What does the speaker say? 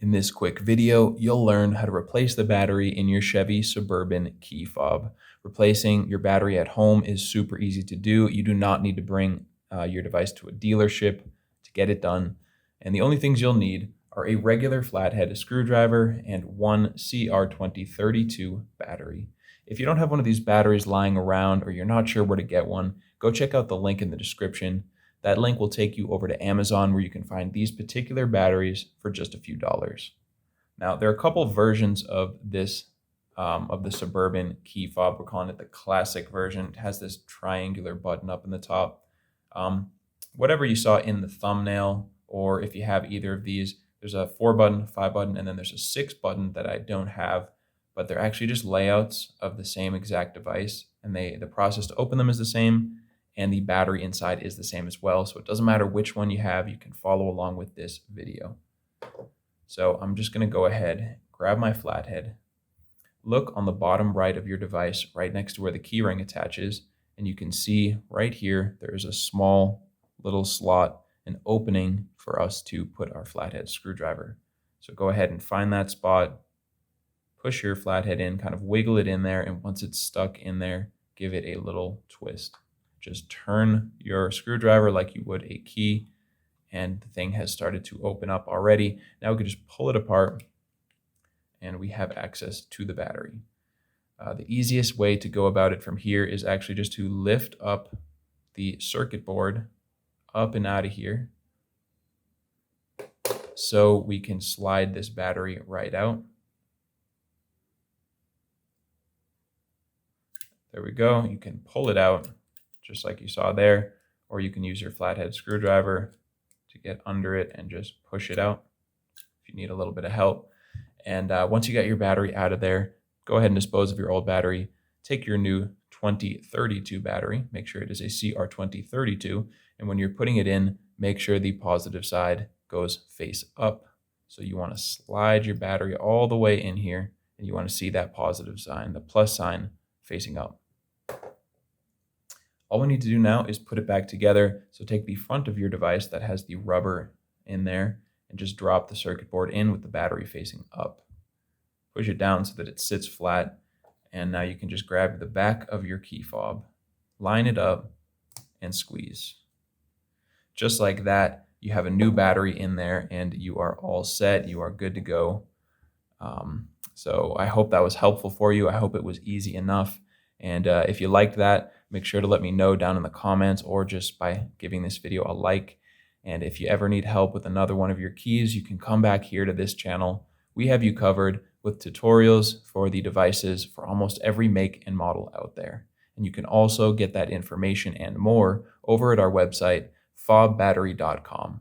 In this quick video, you'll learn how to replace the battery in your Chevy Suburban key fob. Replacing your battery at home is super easy to do. You do not need to bring your device to a dealership to get it done. And the only things you'll need are a regular flathead screwdriver and one CR2032 battery. If you don't have one of these batteries lying around or you're not sure where to get one, go check out the link in the description. That link will take you over to Amazon where you can find these particular batteries for just a few dollars. Now, there are a couple versions of this, of the Suburban key fob. We're calling it the classic version. It has this triangular button up in the top. Whatever you saw in the thumbnail, or if you have either of these, there's a 4-button, 5-button, and then there's a 6-button that I don't have, but they're actually just layouts of the same exact device, and the process to open them is the same, and the battery inside is the same as well. So it doesn't matter which one you have, you can follow along with this video. So I'm just going to go ahead, grab my flathead, look on the bottom right of your device, right next to where the keyring attaches, and you can see right here, there's a small little slot, an opening for us to put our flathead screwdriver. So go ahead and find that spot, push your flathead in, kind of wiggle it in there, and once it's stuck in there, give it a little twist. Just turn your screwdriver like you would a key, and the thing has started to open up already. Now we can just pull it apart, and we have access to the battery. The easiest way to go about it from here is actually just to lift up the circuit board up and out of here so we can slide this battery right out. There we go. You can pull it out just like you saw there, or you can use your flathead screwdriver to get under it and just push it out if you need a little bit of help. And once you get your battery out of there, go ahead and dispose of your old battery. Take your new 2032 battery, make sure it is a CR2032, and when you're putting it in, make sure the positive side goes face up. So you want to slide your battery all the way in here, and you want to see that positive sign, the plus sign, facing up. All we need to do now is put it back together. So take the front of your device that has the rubber in there and just drop the circuit board in with the battery facing up. Push it down so that it sits flat. And now you can just grab the back of your key fob, line it up, and squeeze. Just like that, you have a new battery in there and you are all set. You are good to go. So I hope that was helpful for you. I hope it was easy enough. And if you liked that, make sure to let me know down in the comments or just by giving this video a like. And if you ever need help with another one of your keys, you can come back here to this channel. We have you covered with tutorials for the devices for almost every make and model out there. And you can also get that information and more over at our website, fobbattery.com.